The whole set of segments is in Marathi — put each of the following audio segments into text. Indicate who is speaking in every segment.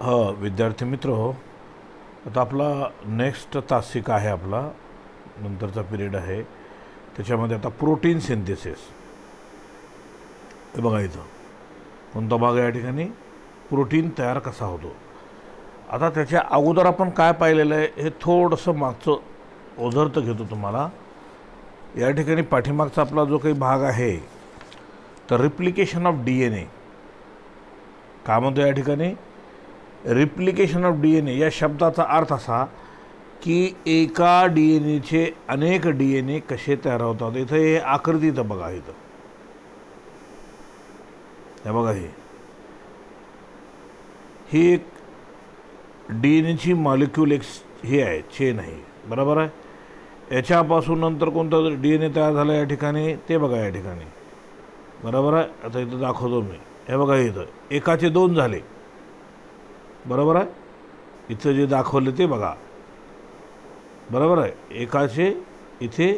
Speaker 1: विद्यार्थी मित्र हो, आता आपला नेक्स्ट तासिक आहे, आपला नंतरचा पिरियड आहे, त्याच्यामध्ये आता प्रोटीन सिंथेसिस. हे बघा इथं कोणता भाग आहे या ठिकाणी, प्रोटीन तयार कसा होतो. आता त्याच्या अगोदर आपण काय पाहिलेलं आहे हे थोडंसं मागचं ओझरतं घेतो तुम्हाला. या ठिकाणी पाठीमागचा आपला जो काही भाग आहे तर रिप्लिकेशन ऑफ DNA काय म्हणतो या ठिकाणी, रिप्लिकेशन ऑफ DNA या शब्दाचा अर्थ असा की एका DNAचे अनेक DNA कसे तयार होतात. इथं हे आकृती इथं बघा, इथं हे बघा, ही एक DNAची मॉलिक्यूल एक हे आहे, चेन आहे, बरोबर आहे. याच्यापासून नंतर कोणता DNA तयार झाला या ठिकाणी ते बघा या ठिकाणी, बरोबर आहे. आता इथं दाखवतो मी, हे बघा इथं एकाचे दोन झाले, बरोबर आहे. इथं जे दाखवले ते बघा, बरोबर आहे. एकाचे इथे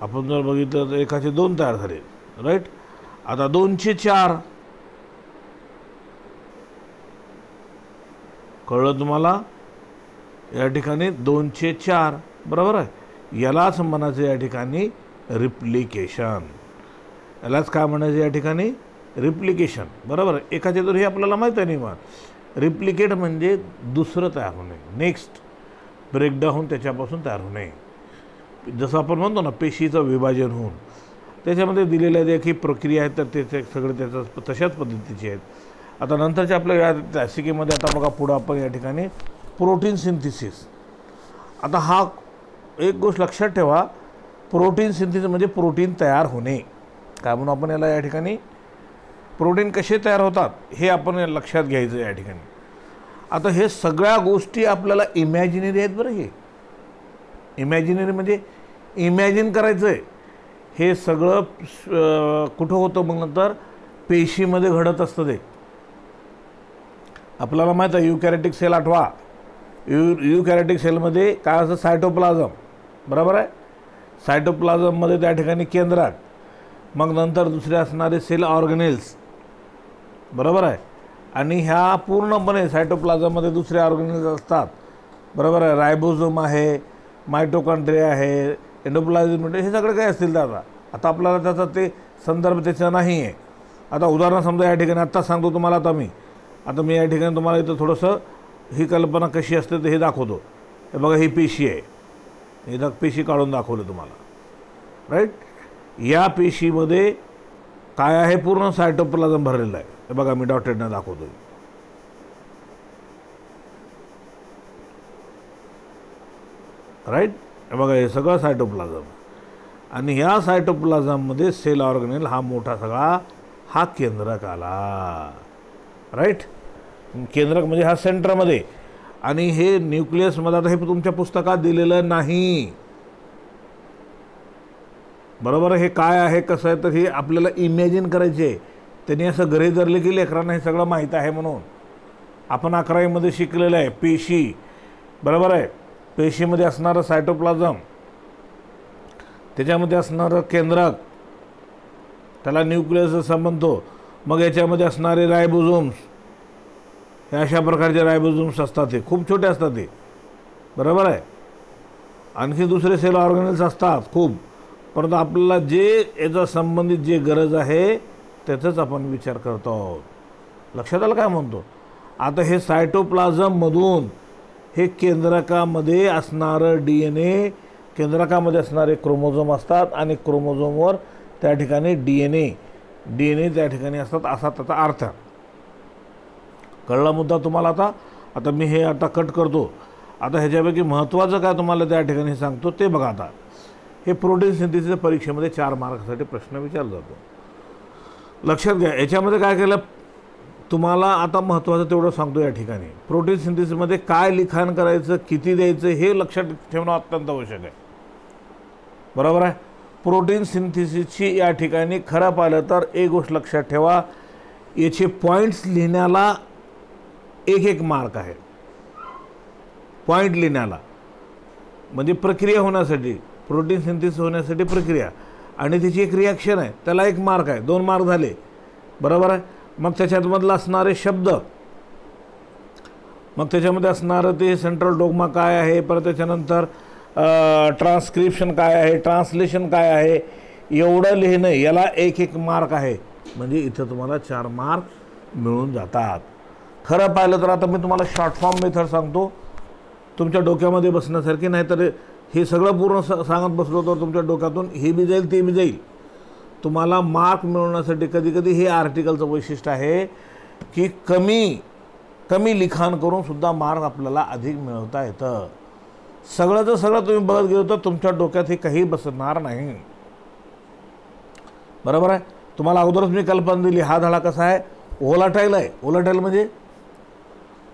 Speaker 1: आपण जर बघितलं तर एकाचे दोन तयार झाले, राईट. आता दोनचे चार, कळलं तुम्हाला. या ठिकाणी दोनचे चार, बरोबर आहे. यालाच म्हणायचं या ठिकाणी रिप्लिकेशन. यालाच काय म्हणायचं या ठिकाणी, रिप्लिकेशन, बरोबर आहे. एकाचे दोन हे आपल्याला माहीत आहे नाही. मग रिप्लिकेट म्हणजे दुसरं तयार होणे, नेक्स्ट ब्रेकडाऊन त्याच्यापासून तयार होणे. जसं आपण म्हणतो ना पेशीचं विभाजन होऊन, त्याच्यामध्ये दिलेल्या ज्या काही प्रक्रिया आहेत तर ते सगळे त्याचं तशाच पद्धतीचे आहेत. आता नंतरच्या आपल्या या तासिकेमध्ये आता बघा पुढं आपण या ठिकाणी प्रोटीन सिंथेसिस. आता हा एक गोष्ट लक्षात ठेवा, प्रोटीन सिंथेसिस म्हणजे प्रोटीन तयार होणे. काय म्हणून आपण याला या ठिकाणी प्रोटीन कसे तयार होतात हे आपण लक्षात घ्यायचं या ठिकाणी. आता हे सगळ्या गोष्टी आपल्याला इमॅजिनरी आहेत बरं. हे इमॅजिनरी म्हणजे इमॅजिन करायचं आहे. हे सगळं कुठं होतं मग नंतर पेशीमध्ये घडत असतं. ते आपल्याला माहीत आहे. युकॅरियोटिक सेल आठवा, युकॅरियोटिक सेलमध्ये काय असतं, सायटोप्लाझम, बरोबर आहे. सायटोप्लाझममध्ये त्या ठिकाणी केंद्रक, मग नंतर दुसरे असणारे सेल ऑर्गनेल्स, बरोबर आहे. आणि ह्या पूर्णपणे सायटोप्लाझममध्ये दुसरे ऑर्गनेल्स असतात, बरोबर आहे. रायबोझोम आहे, मायटोकॉन्ड्रिया आहे, एंडोप्लाझम, हे सगळे काय असतील दादा. आता आपल्याला त्याचा ते संदर्भ त्याचा नाही आहे. आता उदाहरण समजा या ठिकाणी आत्ता सांगतो तुम्हाला. आता मी या ठिकाणी तुम्हाला इथं थोडंसं ही कल्पना कशी असते तर हे दाखवतो. हे बघा, ही पेशी आहे, इथं पेशी काढून दाखवलं तुम्हाला, राईट. या पेशीमध्ये काय आहे, पूर्ण सायटोप्लाझम भरलेलं आहे. हे बघा मी डॉटेडनं दाखवतो, राईट. हे बघा हे सगळं सायटोप्लाझम. आणि ह्या सायटोप्लाझममध्ये सेल ऑर्गनेल हा मोठा सगळा हा केंद्रक आला, राईट. केंद्रक म्हणजे हा सेंटरमध्ये. आणि हे न्यूक्लियसमध्ये आता हे तुमच्या पुस्तकात दिलेलं नाही, बरोबर. हे काय आहे कसं आहे तर हे आपल्याला इमॅजिन करायचे. त्यांनी असं गृहीत धरले की लेकरांना हे सगळं माहीत आहे म्हणून. आपण 11वीमध्ये शिकलेलं आहे पेशी, बरोबर आहे. पेशीमध्ये असणारं सायटोप्लाझम, त्याच्यामध्ये असणारं केंद्रक, त्याला न्यूक्लियसचा संबंध. मग याच्यामध्ये असणारे रायबोझोम्स, हे अशा प्रकारचे रायबोझोम्स असतात, ते खूप छोटे असतात ते, बरोबर आहे. आणखी दुसरे सेल ऑर्गनेल्स असतात खूप, परंतु आपल्याला जे याचा संबंधित जे गरज आहे त्याचाच आपण विचार करतो आहोत. लक्षात आलं काय म्हणतो. आता हे सायटोप्लाझममधून हे केंद्रकामध्ये असणारं DNA, केंद्रकामध्ये असणारे क्रोमोझोम असतात आणि क्रोमोझोमवर त्या ठिकाणी DNA त्या ठिकाणी असतात, असा त्याचा अर्थ. कळला मुद्दा तुम्हाला. आता मी हे आता कट करतो. आता ह्याच्यापैकी महत्त्वाचं काय तुम्हाला त्या ठिकाणी सांगतो ते बघा. आता हे प्रोटीन सिंथेसिस परीक्षेमध्ये 4 मार्कासाठी प्रश्न विचारला जातो. लक्षात घ्या. याच्यामध्ये काय केलं तुम्हाला, आता महत्त्वाचं तेवढं सांगतो या ठिकाणी. प्रोटीन सिंथेसिसमध्ये काय लिखाण करायचं, किती द्यायचं हे लक्षात ठेवणं अत्यंत आवश्यक आहे, बरोबर आहे. प्रोटीन सिंथेसिसची या ठिकाणी खरं पाहिलं तर एक गोष्ट लक्षात ठेवा, याचे पॉईंट्स लिहिण्याला एक मार्क आहे. पॉईंट लिहिण्याला म्हणजे प्रक्रिया होण्यासाठी, प्रोटीन सिंथेसिस होण्यासाठी प्रक्रिया, आणि त्याची एक रिॲक्शन आहे त्याला 1 मार्क आहे. 2 मार्क झाले, बरोबर आहे. मग त्याच्यामधला असणारे शब्द मग त्याच्यामध्ये असणारं ते सेंट्रल डोग्मा काय आहे, परत त्याच्यानंतर ट्रान्स्क्रिप्शन काय आहे, ट्रान्सलेशन काय आहे, एवढं लिहिणं, याला 1-1 मार्क आहे. म्हणजे इथं तुम्हाला 4 मार्क मिळून जातात. खरं पाहिलं तर आता मी तुम्हाला शॉर्ट फॉर्म मेथड सांगतो, तुमच्या डोक्यामध्ये बसण्यासारखी. नाही तर हे सगळं पूर्ण सांगत बसलो तर तुमच्या डोक्यातून हे बी जाईल ते बी जाईल. तुम्हाला मार्क मिळवण्यासाठी कधी कधी हे आर्टिकलचं वैशिष्ट्य आहे की कमी लिखाण करून सुद्धा मार्क आपल्याला अधिक मिळवता येतं. सगळंचं सगळं तुम्ही बघत गेलो तर तुमच्या डोक्यात हे काही बसणार नाही. बरोबर आहे. तुम्हाला अगोदरच मी कल्पना दिली. हा धडा कसा आहे, ओलाटाईल आहे. ओलाटाईल म्हणजे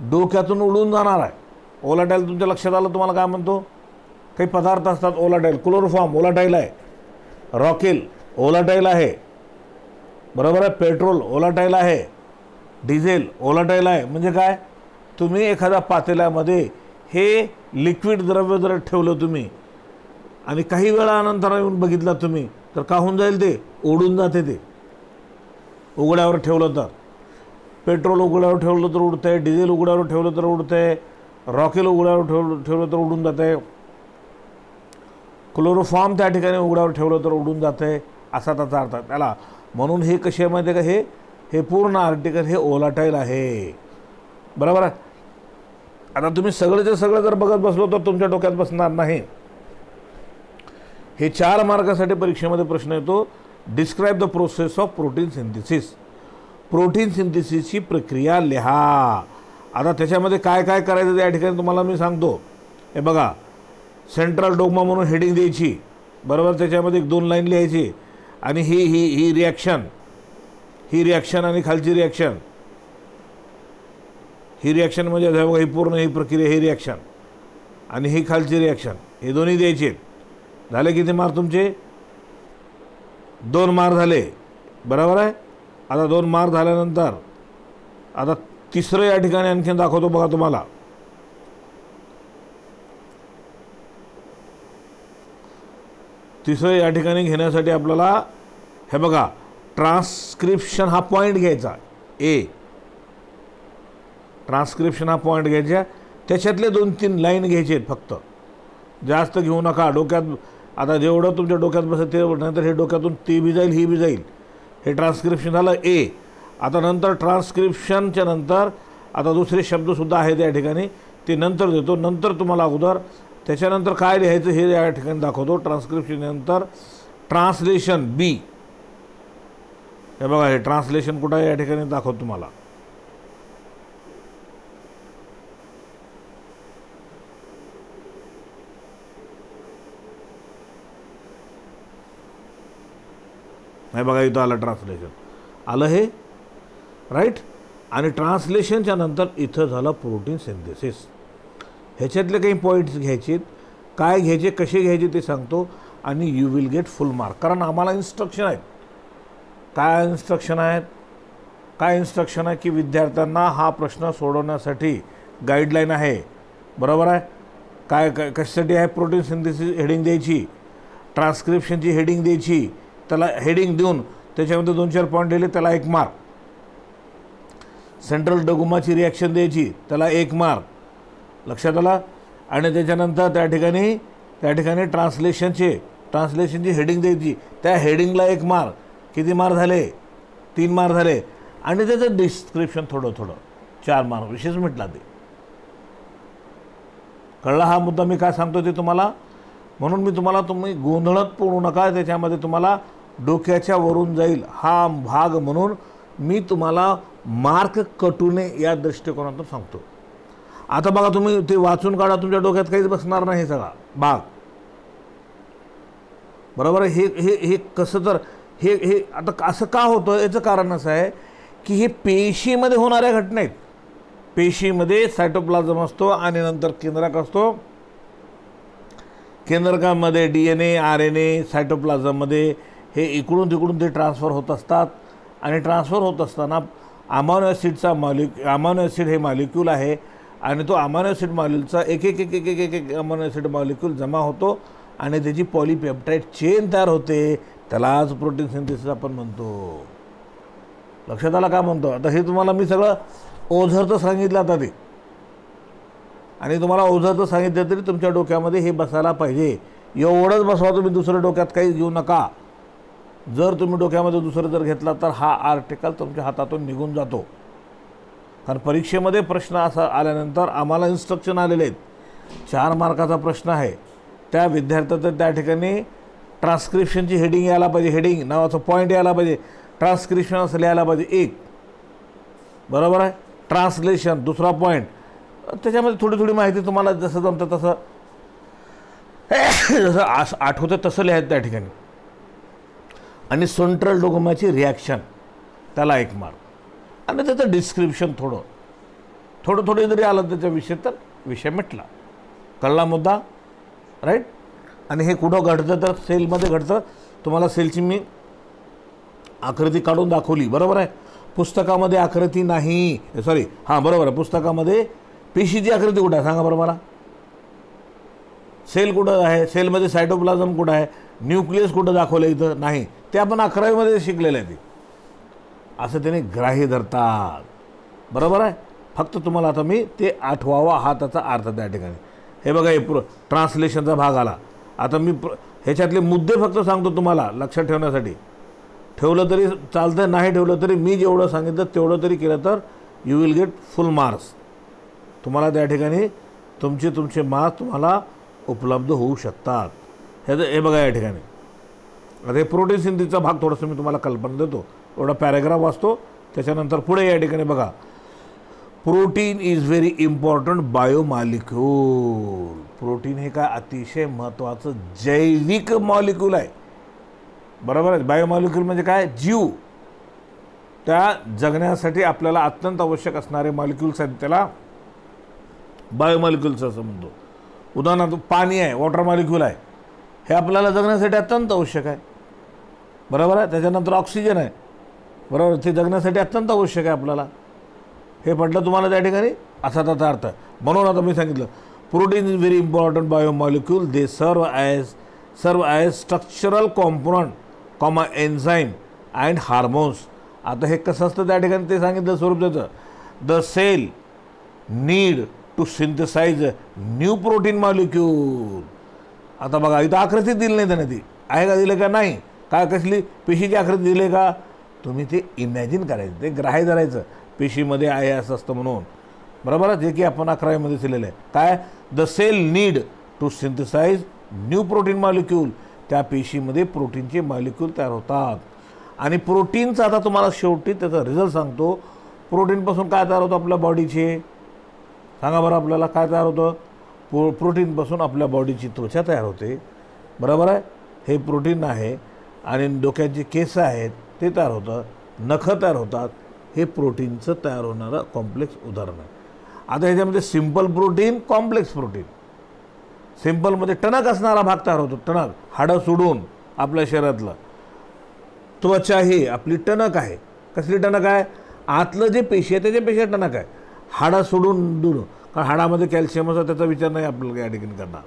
Speaker 1: डोक्यातून उडून जाणार आहे. ओलाटाईल तुमच्या लक्षात आलं तुम्हाला काय म्हणतो, काही पदार्थ असतात ओलाटाईल. क्लोरोफॉर्म ओलाटाईल आहे, रॉकेल ओलाटाईल आहे, बरोबर आहे, पेट्रोल ओलाटाईल आहे, डिझेल ओलाटाईल आहे. म्हणजे काय, तुम्ही एखाद्या पातेल्यामध्ये हे लिक्विड द्रव्य जर ठेवलं तुम्ही आणि काही वेळानंतर येऊन बघितलं तुम्ही तर का होऊन जाईल, ते ओढून जाते. ते उघड्यावर ठेवलं तर, पेट्रोल उघड्यावर ठेवलं तर उडतंय, डिझेल उघड्यावर ठेवलं तर उडतंय, रॉकेल उघड्यावर ठेवलं तर उडून जाते, क्लोरोफॉर्म त्या ठिकाणी उघड्यावर ठेवलं तर उडून जाते, असा त्याचा अर्थ त्याला. म्हणून हे कसे आहे माहिती आहे का, हे पूर्ण आर्टिकल हे ओलाटाईल आहे. बरोबर आहे. आता तुम्ही सगळेचं सगळं जर बघत बसलो तर तुमच्या डोक्यात बसणार नाही. हे 4 मार्कासाठी परीक्षेमध्ये प्रश्न येतो, describe the process of protein synthesis. Protein सिंथेसिसची प्रक्रिया लिहा. आता त्याच्यामध्ये काय काय करायचं त्या ठिकाणी तुम्हाला मी सांगतो. हे बघा, सेंट्रल डोग्मा म्हणून हेडिंग द्यायची, बरोबर, त्याच्यामध्ये 1-2 लाईन लिहायची आणि ही रिॲक्शन आणि खालची रिॲक्शन. ही रिॲक्शन म्हणजे ही पूर्ण ही प्रक्रिया, ही रिॲक्शन आणि ही खालची रिॲक्शन, हे दोन्ही द्यायचे. झाले किती मार्क तुमचे, 2 मार्क झाले. बरोबर आहे. आता 2 मार्क झाल्यानंतर आता तिसरं या ठिकाणी आणखीन दाखवतो बघा तुम्हाला. तिसरं या ठिकाणी घेण्यासाठी आपल्याला हे बघा, ट्रान्स्क्रिप्शन हा पॉईंट घ्यायचा. ट्रान्स्क्रिप्शन हा पॉईंट घ्यायचा, त्याच्यातले 2-3 लाईन घ्यायचे आहेत फक्त, जास्त घेऊ नका. डोक्यात आता जेवढं तुमच्या डोक्यात बसेल ते, नंतर हे डोक्यातून ते बी जाईल, ही बी जाईल. हे ट्रान्स्क्रिप्शन झालं ए. आता नंतर ट्रान्स्क्रिप्शनच्या नंतर आता दुसरे शब्दसुद्धा आहेत या ठिकाणी, ते नंतर देतो. नंतर तुम्हाला अगोदर त्याच्यानंतर काय लिहायचं हे या ठिकाणी दाखवतो. ट्रान्स्क्रिप्शननंतर ट्रान्सलेशन बी. हे बघा, हे ट्रान्सलेशन कुठं आहे या ठिकाणी दाखवतो तुम्हाला. हे बघा, इथं आलं ट्रान्सलेशन, आलं हे राईट. आणि ट्रान्सलेशनच्या नंतर इथं झालं प्रोटीन सिंथेसिस. ह्याच्यातले काही पॉईंट्स घ्यायचे, काय घ्यायचे, कसे घ्यायचे ते सांगतो आणि you will get full mark. कारण आम्हाला इन्स्ट्रक्शन आहेत. काय इन्स्ट्रक्शन आहेत, काय इन्स्ट्रक्शन आहे की विद्यार्थ्यांना हा प्रश्न सोडवण्यासाठी गाईडलाईन आहे. बरोबर आहे. काय कशासाठी आहे, प्रोटीन सिंथेसिस हेडिंग द्यायची, ट्रान्स्क्रिप्शनची हेडिंग द्यायची, त्याला हेडिंग देऊन त्याच्यामध्ये 2-4 पॉईंट दिले त्याला 1 मार्क. सेंट्रल डोग्माची रिॲक्शन द्यायची, त्याला 1 मार्क. लक्षात आला. आणि त्याच्यानंतर त्या ठिकाणी ट्रान्सलेशनची हेडिंग द्यायची, त्या हेडिंगला 1 मार्क. किती मार्क झाले, 3 मार्क झाले. आणि त्याचं डिस्क्रिप्शन थोडं 4 मार्क, विशेष म्हटला ते. कळला हा मुद्दा मी काय सांगतो ते तुम्हाला. म्हणून मी तुम्ही गोंधळत पडू नका, त्याच्यामध्ये तुम्हाला डोक्याच्या वरून जाईल हा भाग, म्हणून मी तुम्हाला मार्क कटू नये या दृष्टिकोनातून सांगतो. आता बघा, तुम्ही ते वाचून काढा, तुमच्या डोक्यात काहीच बसणार नाही सगळा भाग. बरोबर आहे. हे कसं, तर हे आता असं का होतं, याचं कारण असं आहे की हे पेशीमध्ये होणाऱ्या घटना आहेत. पेशीमध्ये सायटोप्लाझम असतो आणि नंतर केंद्रक असतो. केंद्रकामध्ये DNA, RNA, सायटोप्लाझममध्ये हे इकडून तिकडून ते ट्रान्सफर होत असतात. आणि ट्रान्सफर होत असताना अमायनो ॲसिड हे मॉलिक्यूल आहे आणि तो अमायनो ॲसिड मॉलिक्यूलचा एक अमायनो ॲसिड मॉलिक्यूल जमा होतो आणि त्याची पॉलीपेप्टाईड चेन तयार होते. त्यालाच प्रोटीन सिंथेसिस आपण म्हणतो. लक्षात आला का म्हणतो. आता हे तुम्हाला मी सगळं ओझरतं सांगितलं. आता ते आणि तुम्हाला ओझं तर सांगितलं तरी तुमच्या डोक्यामध्ये हे बसायला पाहिजे. एवढंच बसवा, तुम्ही दुसरं डोक्यात काही घेऊ नका. जर तुम्ही डोक्यामध्ये दुसरं जर घेतला तर हा आर्टिकल तुमच्या हातातून निघून जातो. कारण परीक्षेमध्ये प्रश्न असा आल्यानंतर आम्हाला इन्स्ट्रक्शन आलेले आहेत. 4 मार्काचा प्रश्न आहे, त्या विद्यार्थ्याचं त्या ठिकाणी ट्रान्स्क्रिप्शनची हेडिंग यायला पाहिजे, हेडिंग नावाचं पॉईंट यायला पाहिजे, ट्रान्स्क्रिप्शन असं लिहायला पाहिजे 1, बरोबर आहे. ट्रान्सलेशन दुसरा पॉईंट, त्याच्यामध्ये थोडी थोडी माहिती तुम्हाला जसं जमतं तसं जसं आठवतं तसं लिहायचं त्या ठिकाणी. आणि सेंट्रल डोगमाची रिॲक्शन त्याला 1 मार्क. आणि त्याचं डिस्क्रिप्शन थोडं जरी आलं त्याच्या विषय तर विषय मिटला. कळला मुद्दा, राईट. आणि हे कुठं घडतं तर सेलमध्ये घडतं. तुम्हाला सेलची मी आकृती काढून दाखवली, बरोबर आहे. पुस्तकामध्ये आकृती नाही, सॉरी हां बरोबर आहे. पुस्तकामध्ये पेशीची आकृती कुठं आहे सांगा बरं मला. सेल कुठं आहे, सेलमध्ये सायटोप्लाझम कुठं आहे, न्यूक्लियस कुठं दाखवलं इथं नाही. ते आपण 11वीमध्ये शिकलेलं आहे. ते असं त्याने ग्राह्य धरतात, बरोबर आहे. फक्त तुम्हाला आता मी ते आठवावा हा त्याचा अर्थ त्या ठिकाणी. हे बघा, हे ट्रान्सलेशनचा भाग आला. आता मी ह्याच्यातले मुद्दे फक्त सांगतो तुम्हाला लक्षात ठेवण्यासाठी. ठेवलं तरी चालतं, नाही ठेवलं तरी मी जेवढं सांगितलं तेवढं तरी केलं तर you will get full marks. तुम्हाला त्या ठिकाणी तुमचे मार्क्स तुम्हाला उपलब्ध होऊ शकतात. हे बघा या ठिकाणी. आता हे प्रोटीन सिंथेसिसचा भाग थोडंसं मी तुम्हाला कल्पना देतो. एवढा पॅराग्राफ वाचतो, त्याच्यानंतर पुढे या ठिकाणी बघा. Protein is very important biomolecule. Protein हे काय अतिशय महत्त्वाचं जैविक मॉलिक्यूल आहे, बरोबर आहे. बायोमॉलिक्यूल म्हणजे काय, जीव. त्या जगण्यासाठी आपल्याला अत्यंत आवश्यक असणारे मॉलिक्यूल्स आहेत, त्याला बायोमॉलिक्यूल्स असं म्हणतो. उदाहरणार्थ पाणी आहे, वॉटर मॉलिक्यूल आहे, हे आपल्याला जगण्यासाठी अत्यंत आवश्यक आहे, बरोबर आहे. त्याच्यानंतर ऑक्सिजन आहे, बरोबर, ते जगण्यासाठी अत्यंत आवश्यक आहे आपल्याला. हे पडलं तुम्हाला त्या ठिकाणी, असा त्याचा अर्थ. म्हणून आता मी सांगितलं protein is very important biomolecule. They serve as structural component comma enzyme and hormones. आता हे कसं असतं त्या ठिकाणी ते सांगितलं स्वरूप त्याचं. The cell need to synthesise new protein molecule. आता बघा इथं आकृती दिली नाही त्याने, ती आहे का, दिले का नाही, काय कसली पेशीची आकृती दिली का, तुम्ही ते इमॅजिन करायचं, ते ग्राह्य धरायचं. पेशीमध्ये आहे असं असतं म्हणून, बरोबर आहे. जे की आपण 11वीमध्ये दिलेलं आहे. काय, the cell need to synthesise new protein molecule. त्या पेशीमध्ये प्रोटीनचे मॉलिक्यूल तयार होतात. आणि प्रोटीनचा आता तुम्हाला शेवटी त्याचा रिझल्ट सांगतो. प्रोटीनपासून काय तयार होतं आपल्या बॉडीचे, सांगा बरं आपल्याला काय तयार होतं. प्रोटीनपासून आपल्या बॉडीची त्वचा तयार होते, बरोबर आहे. हे प्रोटीन आहे. आणि डोक्याचे केस आहेत ते तयार होतं, नखं तयार होतात. हे प्रोटीनचं तयार होणारं कॉम्प्लेक्स उदाहरण आहे. आता ह्याच्यामध्ये सिंपल प्रोटीन, कॉम्प्लेक्स प्रोटीन. सिंपलमध्ये टणक असणारा भाग तयार होतो, टणक, हाडं सोडून आपल्या शरीरातलं. त्वचा ही आपली टणक आहे. कसली टणक आहे, आतलं जे पेशी आहे त्याच्यापेक्षा टणक आहे. हाडं सोडून दूर, कारण हाडामध्ये कॅल्शियम असं त्याचा विचार नाही आपल्याला या ठिकाणी करणार,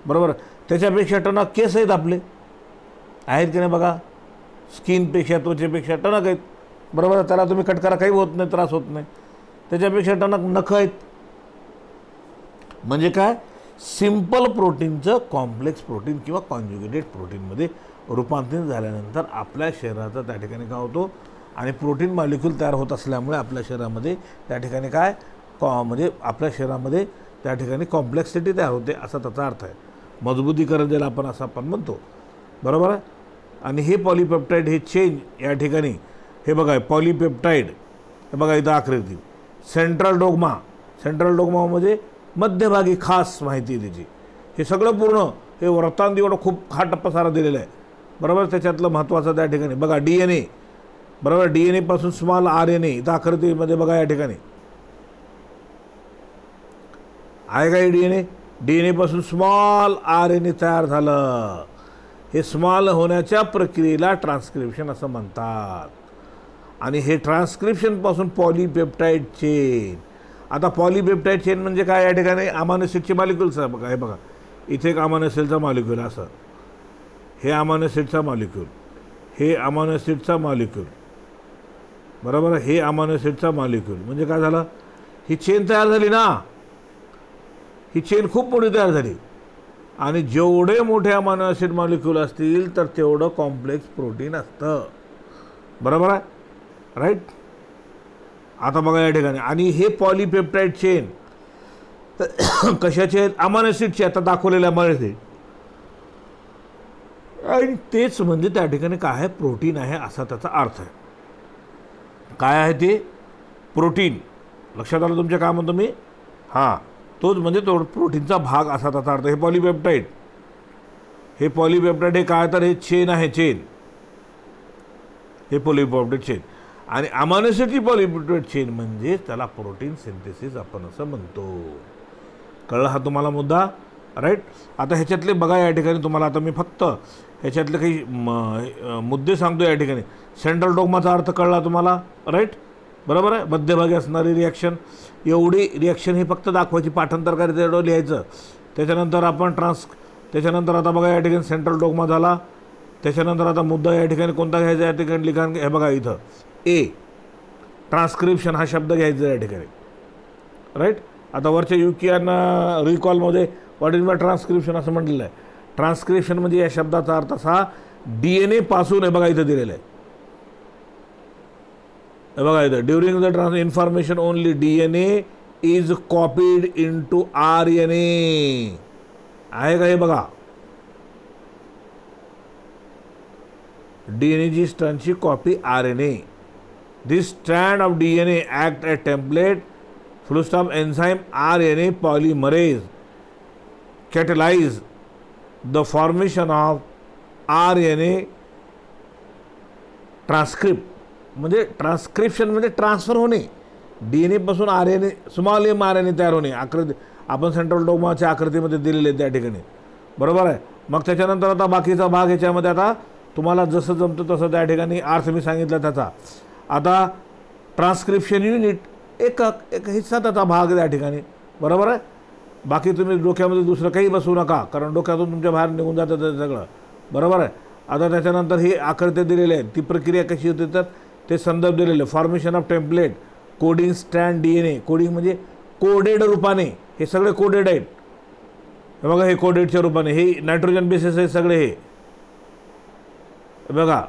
Speaker 1: बरोबर. त्याच्यापेक्षा टणक केस आहेत आपले, आहेत की नाही बघा. स्किनपेक्षा त्वचेपेक्षा टणक आहेत, बरोबर. त्याला तुम्ही कट करा काही होत नाही, त्रास होत नाही. त्याच्यापेक्षा टणक नखं आहेत. म्हणजे काय, सिंपल प्रोटीनचं कॉम्प्लेक्स प्रोटीन किंवा कॉन्ज्युगेटेड प्रोटीनमध्ये रूपांतरित झाल्यानंतर आपल्या शरीराचा त्या ठिकाणी काय होतो. आणि प्रोटीन मॉलिक्यूल तयार होत असल्यामुळे आपल्या शरीरामध्ये त्या ठिकाणी काय म्हणजे आपल्या शरीरामध्ये त्या ठिकाणी कॉम्प्लेक्सिटी तयार होते, असा त्याचा अर्थ आहे. मजबूतीकरण ज्याला आपण असं आपण म्हणतो, बरोबर आहे. आणि हे पॉलीपेप्टाईड हे चेंज या ठिकाणी हे बघा पॉलीपेप्टाईड, हे बघा इथं आकृती. सेंट्रल डोग्मा म्हणजे मध्यभागी खास माहिती त्याची. हे सगळं पूर्ण हे वृत्तांत एवढं खूप हा टप्पा सारा दिलेला आहे, बरोबर. त्याच्यातलं महत्त्वाचं त्या ठिकाणी बघा DNA, बरोबर. DNA पासून स्मॉल RNA इथं आकृतीमध्ये बघा या ठिकाणी आहे का. DNA पासून स्मॉल RNA तयार झालं. हे स्मॉल होण्याच्या प्रक्रियेला ट्रान्सक्रिप्शन असं म्हणतात. आणि हे ट्रान्सक्रिप्शनपासून पॉलीपेप्टाईड चेन. आता पॉलीपेप्टाईड चेन म्हणजे काय, या ठिकाणी अमायनो ॲसिडचे मॉलिक्युल्स आहे बघा. हे बघा इथे एक अमायनो ॲसिडचा मॉलिक्यूल असं, हे अमायनो ॲसिडचा मॉलिक्यूल, हे अमायनो ॲसिडचा मॉलिक्यूल, बरोबर. हे अमायनो ॲसिडचा मॉलिक्यूल म्हणजे काय झालं, ही चेन तयार झाली ना. ही चेन खूप मोठी तयार झाली आणि जेवढे मोठे अमायनो ॲसिड मॉलिक्यूल असतील तर तेवढं कॉम्प्लेक्स प्रोटीन असतं. बरोबर आहे, राईट. आता बघा या ठिकाणी, आणि हे पॉलीपेप्टाईड चेन कशाचे आहेत? अमायनो ॲसिडचे. आता दाखवलेले अमायनो ॲसिड, आणि तेच म्हणजे त्या ठिकाणी काय आहे? प्रोटीन आहे असा त्याचा अर्थ आहे. काय आहे ते? प्रोटीन. लक्षात आलं तुमच्या? काय म्हणतो मी? हां, तोच म्हणजे तो प्रोटीनचा भाग असा त्याचा अर्थ. हे पॉलीपेप्टाईड, हे पॉलीपेप्टाईड हे काय? तर हे चेन आहे, चेन. हे पॉलीपेप्टाईड चेन. आणि अमायनो ॲसिडची पॉलीपेप्टाईड चेन म्हणजे त्याला प्रोटीन सिंथेसिस आपण असं म्हणतो. कळलं हा तुम्हाला मुद्दा? राईट. आता ह्याच्यातले बघा या ठिकाणी तुम्हाला, आता मी फक्त ह्याच्यातले काही मुद्दे सांगतो या ठिकाणी. सेंट्रल डोग्माचा अर्थ कळला तुम्हाला? राईट, बरोबर आहे. मध्यभागी असणारी रिॲक्शन, एवढी रिॲक्शन ही फक्त दाखवायची, पाठांतर करायचं, एवढं लिहायचं. त्याच्यानंतर आपण त्याच्यानंतर आता बघा या ठिकाणी सेंट्रल डोग्मा झाला. त्याच्यानंतर आता मुद्दा या ठिकाणी कोणता घ्यायचा? या ठिकाणी लिखाण हे बघा इथं ए, ट्रान्स्क्रिप्शन हा शब्द घ्यायचा या ठिकाणी. राईट. आता वरच्या युकियान रिकॉलमध्ये व्हॉट इज माय ट्रान्स्क्रिप्शन असं म्हटलेलं आहे. ट्रान्स्क्रिप्शन म्हणजे या शब्दाचा अर्थ असा, DNA पासून, हे बघा इथं दिलेलं आहे, हे बघा इथं, during the information only DNA is copied into RNA. आहे का? हे बघा, DNAची स्ट्रँडची copy RNA. This strand of DNA act at template full stop enzyme RNA polymerase catalyze the formation of RNA transcript. म्हणजे ट्रान्स्क्रिप्शन म्हणजे ट्रान्सफर होणे, DNA पासून RNA, स्मॉल m RNA तयार होणे. आकृती आपण सेंट्रल डोग्माच्या आकृतीमध्ये दिलेले त्या ठिकाणी. बरोबर आहे. मग त्याच्यानंतर आता बाकीचा भाग ह्याच्यामध्ये आता तुम्हाला जसं जमतं तसं त्या ठिकाणी अर्थ मी सांगितला त्याचा. आता ट्रान्स्क्रिप्शन युनिट एक हिस्सा त्याचा भाग त्या ठिकाणी. बरोबर आहे. बाकी तुम्ही डोक्यामध्ये दुसरं काही बसवू नका, कारण डोक्यातून तुमच्या बाहेर निघून जातं ते सगळं. बरोबर आहे. आता त्याच्यानंतर ही आकृती दिलेली आहे, ती प्रक्रिया कशी होते तर ते संदर्भ दिलेले. Formation of template, coding strand DNA. Coding म्हणजे कोडेड रूपाने, हे सगळे कोडेड आहेत. हे बघा, हे कोडेडच्या रूपाने, हे नायट्रोजन बेसिस आहे सगळे. हे बघा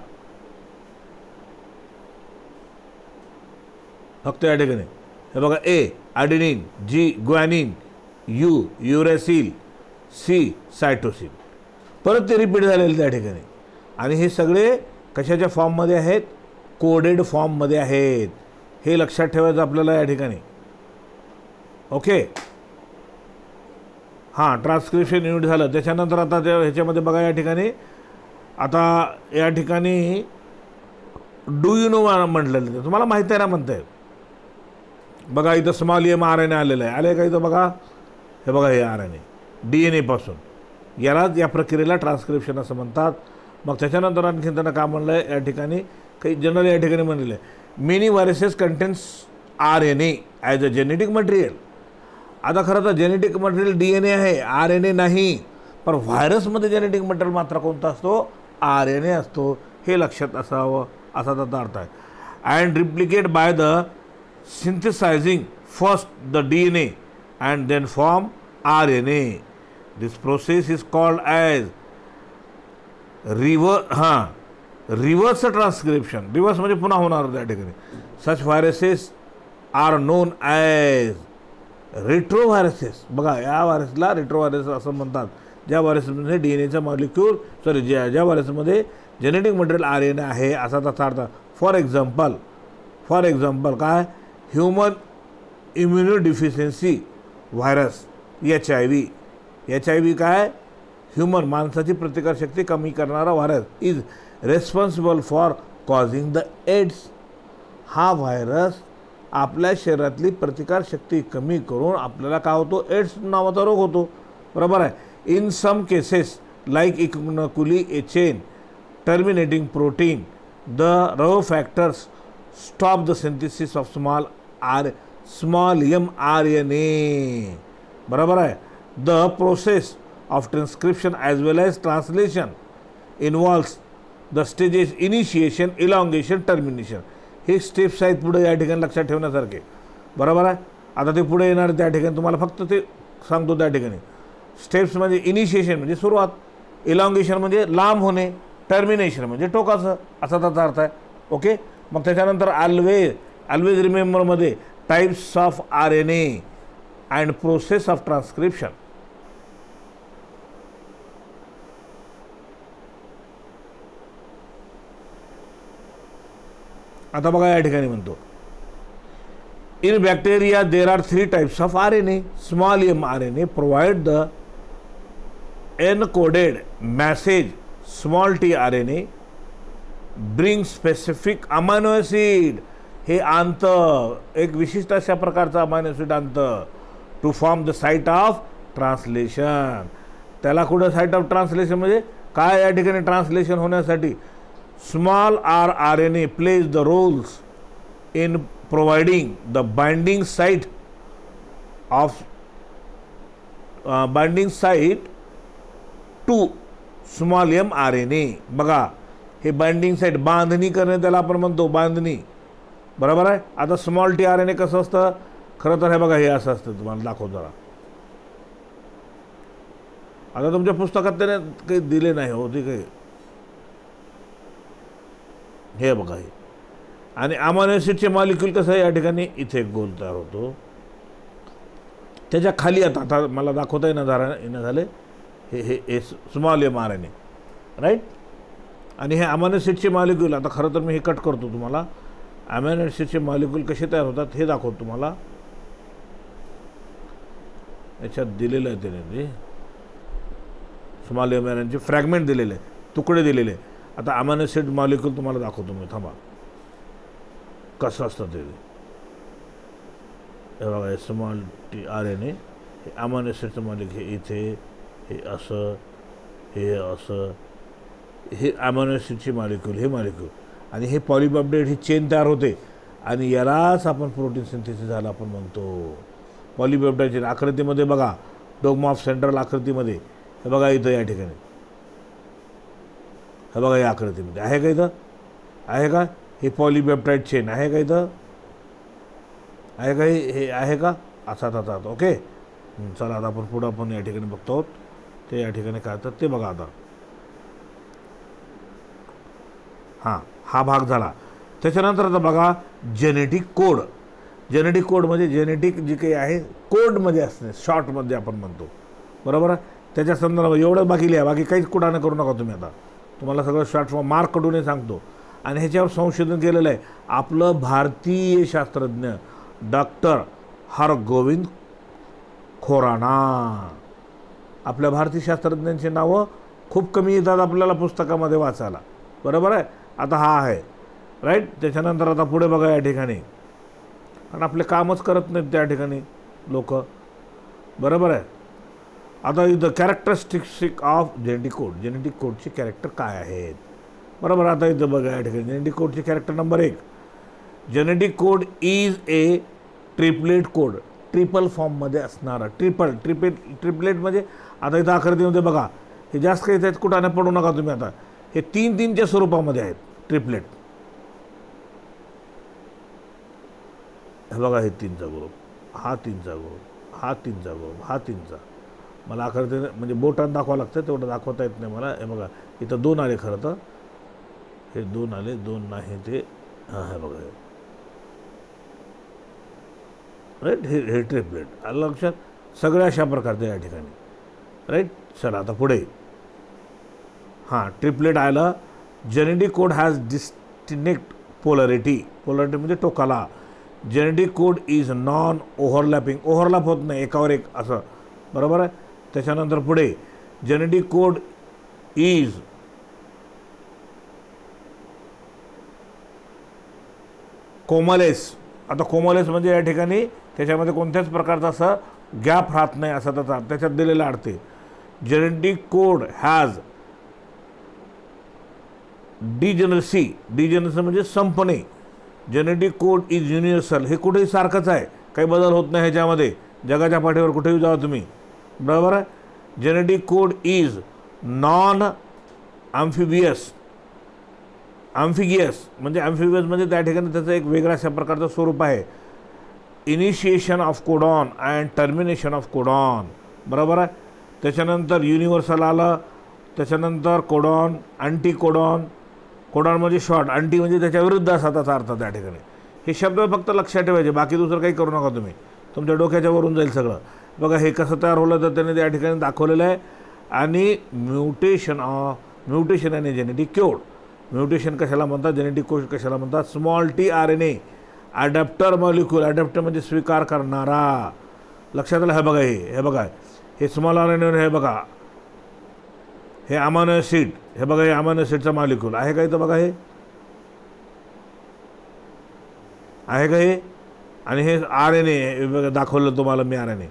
Speaker 1: फक्त या ठिकाणी, हे बघा, A ॲडेनिन, G guanine, U युरेसिल, C cytosine. परत ते रिपीट झालेले त्या ठिकाणी. आणि हे सगळे कशाच्या फॉर्ममध्ये आहेत? कोडेड फॉर्ममध्ये आहेत. हे लक्षात ठेवायचं आपल्याला या ठिकाणी. ओके. हां, ट्रान्स्क्रिप्शन युनिट झालं. त्याच्यानंतर आता त्या ह्याच्यामध्ये बघा या ठिकाणी, आता या ठिकाणी डू यू नो म्हटलेलं, तुम्हाला माहिती आहे ना म्हणताय. बघा इथं स्मॉल m RNA आलेलं आहे, आले का इथं बघा, हे बघा, हे RNA DNA पासून. यालाच या प्रक्रियेला ट्रान्स्क्रिप्शन असं म्हणतात. मग त्याच्यानंतर आणखीन त्यांना काय म्हणलं आहे या ठिकाणी, काही जनरल या ठिकाणी म्हणलेलं आहे, many viruses contains RNA as a genetic material. आता खरं तर जेनेटिक मटेरियल DNA आहे, RNA नाही. पण व्हायरसमध्ये जेनेटिक मटेरियल मात्र कोणता असतो? RNA असतो. हे लक्षात असावं असा त्याचा अर्थ आहे. And replicate by the synthesizing first the DNA and then form RNA. This process is called as reverse transcription. Reverse म्हणजे पुन्हा होणार त्या ठिकाणी. Such viruses are known as retroviruses. बघा, या व्हायरसला रेट्रोव्हायरस असं म्हणतात, ज्या व्हायरसमध्ये DNAचा मॉलिक्यूल ज्या व्हायरसमध्ये जेनेटिक मटेरियल RNA आहे असा त्याचा अर्थ. फॉर एक्झाम्पल काय? ह्युमन इम्युनोडिफिशियन्सी व्हायरस, HIV काय? ह्युमन, माणसाची प्रतिकारशक्ती कमी करणारा virus, is responsible for causing the AIDS. हा व्हायरस आपल्या शरीरातली प्रतिकारशक्ती कमी करून आपल्याला काय होतो? एड्स नावाचा रोग होतो. बरोबर आहे. इन सम केसेस लाईक इक्विनोक्युली a chain terminating protein, the rho factors stop the synthesis of small m RNA. बरोबर आहे. The process of transcription as well as translation involves the stages initiation, elongation, termination. हे स्टेप्स आहेत पुढे या ठिकाणी लक्षात ठेवण्यासारखे. बरोबर आहे. आता ते पुढे येणार त्या ठिकाणी तुम्हाला फक्त ते सांगतो त्या ठिकाणी. स्टेप्स म्हणजे इनिशिएशन म्हणजे सुरुवात, इलॉंगेशन म्हणजे लांब होणे, टर्मिनेशन म्हणजे टोकाचं, असा त्याचा अर्थ आहे. ओके. मग त्याच्यानंतर ऑलवेज रिमेंबरमध्ये types of RNA and process of transcription. आता बघा या ठिकाणी म्हणतो in bacteria there are 3 types of RNA. Small mRNA provide the encoded message. Small tRNA bring specific amino acid. हे आणतं एक विशिष्ट अशा प्रकारचा अमायनो ॲसिड आणतं to form the site of translation. त्याला कुठं साईट ऑफ ट्रान्सलेशन म्हणजे काय या ठिकाणी ट्रान्सलेशन होण्यासाठी small RNA plays the roles in providing the binding site to small mRNA. बघा हे बाइंडिंग साईट बांधणी करणे त्याला आपण म्हणतो बांधणी. बरोबर आहे. आता स्मॉल tRNA कसं असतं खरं तर हे बघा हे असं असतं. तुम्हाला दाखवतो जरा. आता तुमच्या पुस्तकात त्याने काही दिले नाही होते काही. हे बघा हे आणि अमायनो ॲसिडचे मॉलिक्यूल कसं आहे या ठिकाणी इथे एक गोल तयार होतो. त्याच्या खाली आता मला दाखवता येणं झाले हे स्मॉल mRNA राईट. आणि हे अमायनो ॲसिडचे मॉलिक्यूल आता खरं तर मी हे कट करतो तुम्हाला. अमायनो ॲसिडचे मॉलिक्यूल कसे तयार होतात हे दाखवतो तुम्हाला. याच्यात दिलेलं आहे त्याने स्मॉल mRNAचे फ्रॅगमेंट दिलेले आहे, तुकडे दिलेले. आता अमायनो ॲसिड मॉलिक्यूल तुम्हाला दाखवतो मी. थांबा कसं असतं ते. हे बघा हे स्मॉल tRNA हे अमायनो ॲसिडचं मॉलिक्यूल हे इथे हे असं हे असं हे अमायनो ॲसिडचे मॉलिक्यूल हे मॉलिक्यूल आणि हे पॉलीपेप्टाइड ही चेन तयार होते आणि यालाच आपण प्रोटीन सिंथेसिस झालं आपण म्हणतो. पॉलीपेप्टाइड चेन आकृतीमध्ये बघा डोग्मा ऑफ सेंट्रल आकृतीमध्ये हे बघा इथं या ठिकाणी हे बघा या आकृतीमध्ये आहे का इथं आहे का हे पॉलीपेप्टाइड चेन आहे का इथं आहे का हे आहे का असा आता. ओके चला आता आपण पुढं आपण या ठिकाणी बघतो आहोत ते या ठिकाणी काय होतं ते बघा. आता हां हा भाग झाला. त्याच्यानंतर आता बघा जेनेटिक कोड. जेनेटिक कोड म्हणजे जेनेटिक जी काही आहे कोडमध्ये असणे शॉर्टमध्ये आपण म्हणतो. बरोबर आहे. त्याच्या संदर्भात एवढं बाकी लिहा, बाकी काहीच कुठाने करू नका तुम्ही. आता तुम्हाला सगळं शॉर्ट फॉर्म मार्क कडून सांगतो. आणि ह्याच्यावर संशोधन केलेलं आहे आपलं भारतीय शास्त्रज्ञ डॉक्टर हरगोविंद खुराना. आपल्या भारतीय शास्त्रज्ञांची नावं खूप कमी येतात आपल्याला पुस्तकामध्ये वाचायला. बरोबर आहे. आता हा आहे राईट. त्याच्यानंतर आता पुढे बघा या ठिकाणी कारण आपले कामच करत नाहीत त्या ठिकाणी लोक. बरोबर आहे. आता इथं characteristics of genetic code. Genetic कोडचे कॅरेक्टर काय आहेत. बरोबर. आता इथं बघा या ठिकाणी जेनेटिक कोडचे character number 1 genetic code is a triplet code. Triple फॉर्ममध्ये असणारा ट्रिपलेट म्हणजे आता इथं आकृतीमध्ये बघा हे जास्त काही आहेत कुठाने पडू नका तुम्ही. आता हे 3-3च्या स्वरूपामध्ये आहेत ट्रिपलेट. हे बघा हे 3चा ग्रुप हा 3चा ग्रुप हा 3चा ग्रुप हा 3चा. मला आकृती म्हणजे बोटात दाखवावं लागतं तेवढं दाखवता येत नाही मला. हे बघा इथं 2 आले खरं तर हे 2 आले 2 नाही ते हां हे बघा राईट. हे ट्रिपलेट आलं लक्षात. सगळ्या अशा प्रकारचे या ठिकाणी राईट. चला आता पुढे हां ट्रिपलेट आलं. Genetic code has distinct polarity. Polarity म्हणजे टोकाला. Genetic code is non overlapping. Overlap होत नाही एकावर एक असं. बरोबर आहे. त्याच्यानंतर पुढे जेनेटिक कोड इज कोमलेस. आता कोमलेस म्हणजे या ठिकाणी त्याच्यामध्ये कोणत्याच प्रकारचा असं गॅप राहत नाही असं त्याच्यात दिलेलं अर्थे. Genetic code has degeneracy. Degeneracy म्हणजे संपणे. Genetic code is universal. हे कुठेही सारखंच आहे काही बदल होत नाही ह्याच्यामध्ये. जगाच्या पाठीवर कुठेही जावा तुम्ही. बरोबर आहे. Genetic code is non ambiguous. Ambiguous म्हणजे त्या ठिकाणी त्याचं एक वेगळ्या अशा प्रकारचं स्वरूप आहे. Initiation of codon and termination of codon, बरोबर आहे. त्याच्यानंतर युनिव्हर्सल आलं, त्याच्यानंतर कोडॉन, अँटी कोडॉन. कोडॉन म्हणजे शॉर्ट, अँटी म्हणजे त्याच्या विरुद्ध असा त्याचा अर्थ त्या ठिकाणी. हे शब्द फक्त लक्षात ठेवायचे, बाकी दुसरं काही करू नका तुम्ही, तुमच्या डोक्याच्या वरून जाईल सगळं. बघा हे कसं तयार होलं तर त्याने त्या ठिकाणी दाखवलेलं आहे. आणि म्युटेशन आणि जेनेटिक कोड. म्युटेशन कशाला म्हणतात, जेनेटिक कोड कशाला म्हणतात. Small tRNA adapter molecule. Adapter म्हणजे स्वीकार करणारा. लक्षात आलं. हे बघा, हे बघा, हे स्मॉल RNA. हे बघा, हे अमायनो ॲसिड. हे बघा, हे अमायनो ॲसिडचा मॉलिक्यूल आहे का इथं. बघा हे आहे का हे. आणि हे RNA बघा दाखवलं तुम्हाला मी RNA.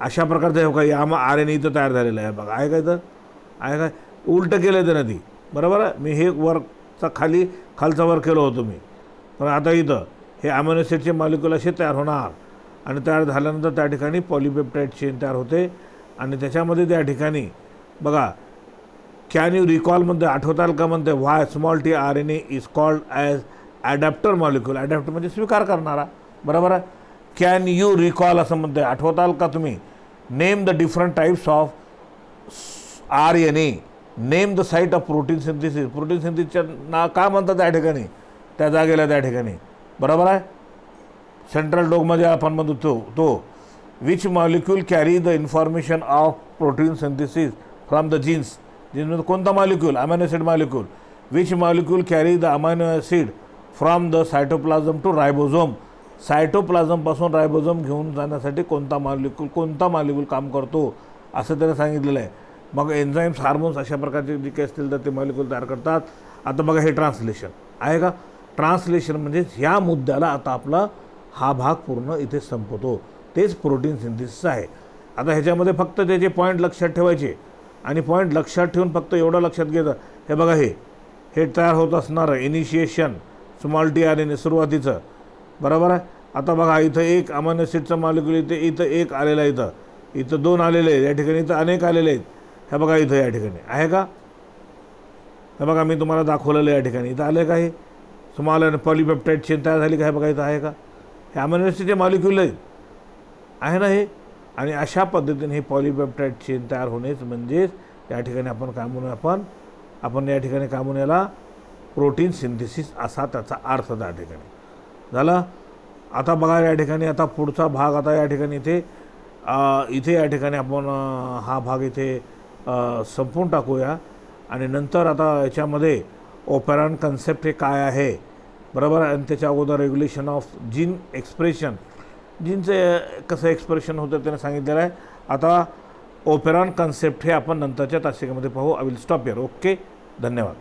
Speaker 1: अशा प्रकारचं हे बघा RNA इथं तयार झालेलं आहे. बघा आहे का इथं, आहे काय. उलटं केलं त्यानं ती, बरोबर आहे. मी हे वरचा खालचा वर केलं होतं मी, पण आता इथं हे अमायनो ॲसिडचे मॉलिक्यूल असे तयार होणार. आणि तयार झाल्यानंतर त्या ठिकाणी पॉलिपेप्टाईड चेन तयार होते. आणि त्याच्यामध्ये त्या ठिकाणी बघा, कॅन यू रिकॉलमध्ये आठवताल का म्हणते, why small tRNA is called as adapter molecule. Adapter म्हणजे स्वीकार करणारा, बरोबर आहे. कॅन यू रिकॉल असं म्हणते, आठवताल का तुम्ही. Name the different types of RNA. Name the site of protein synthesis. Protein सिंथेसिसच्या का म्हणतात त्या ठिकाणी, त्या जागेला त्या ठिकाणी, बरोबर आहे. सेंट्रल डोगमध्ये आपण म्हणतो तो which molecule carry the information of protein synthesis from the genes. जीन्समध्ये कोणता molecule, amino acid molecule. Which molecule carry the amino acid from the cytoplasm to ribosome. सायटोप्लाझमपासून रायबोझोम घेऊन जाण्यासाठी कोणता मॉलिक्यूल काम करतो असं त्याने सांगितलेलं आहे. मग एन्झाईम्स, हार्मोन्स अशा प्रकारचे जे काही असतील तर ते मॉलिक्यूल तयार करतात. आता बघा हे ट्रान्सलेशन आहे का. ट्रान्सलेशन म्हणजे ह्या मुद्द्याला आता आपला हा भाग पूर्ण इथे संपतो. तेच प्रोटीन सिंथेसिस आहे. आता ह्याच्यामध्ये फक्त त्याचे पॉईंट लक्षात ठेवायचे. आणि पॉईंट लक्षात ठेवून फक्त एवढं लक्षात घ्यायचं, हे बघा हे तयार होत असणारं इनिशिएशन स्मॉल tRNA सुरुवातीचं, बरोबर आहे. आता बघा इथं एक अमायनो ॲसिडचं मॉलिक्यूल इथं एक आलेलं आहे, इथं 2 आलेले आहेत, या ठिकाणी इथं अनेक आलेले आहेत. हे बघा इथं या ठिकाणी आहे का. हे बघा मी तुम्हाला दाखवलेलं या ठिकाणी इथं आलं का. हे स्मॉल पॉलिपेप्टाईड चेन तयार झाली का. हे बघा इथं आहे का. हे अमायनो ॲसिडचे मॉलिक्यूल आहे ना हे. आणि अशा पद्धतीने हे पॉलिपेप्टाईड चेन तयार होणेच म्हणजेच या ठिकाणी आपण काय म्हणू, आपण या ठिकाणी काय म्हणू, याला प्रोटीन सिंथेसिस असा त्याचा अर्थ त्या ठिकाणी झाला. आता बघा या ठिकाणी आता पुढचा भाग आता या ठिकाणी इथे या ठिकाणी आपण हा भाग इथे संपवून टाकूया. आणि नंतर आता याच्यामध्ये ऑपरंट कन्सेप्ट हे काय आहे, बरोबर. आणि त्याच्या अगोदर रेग्युलेशन ऑफ जीन एक्सप्रेशन, जीनचं कसं एक्सप्रेशन होतं त्याने सांगितलेलं आहे. आता ऑपरंट कन्सेप्ट हे आपण नंतरच्या तासिकेमध्ये पाहू. I will stop here. Okay, धन्यवाद.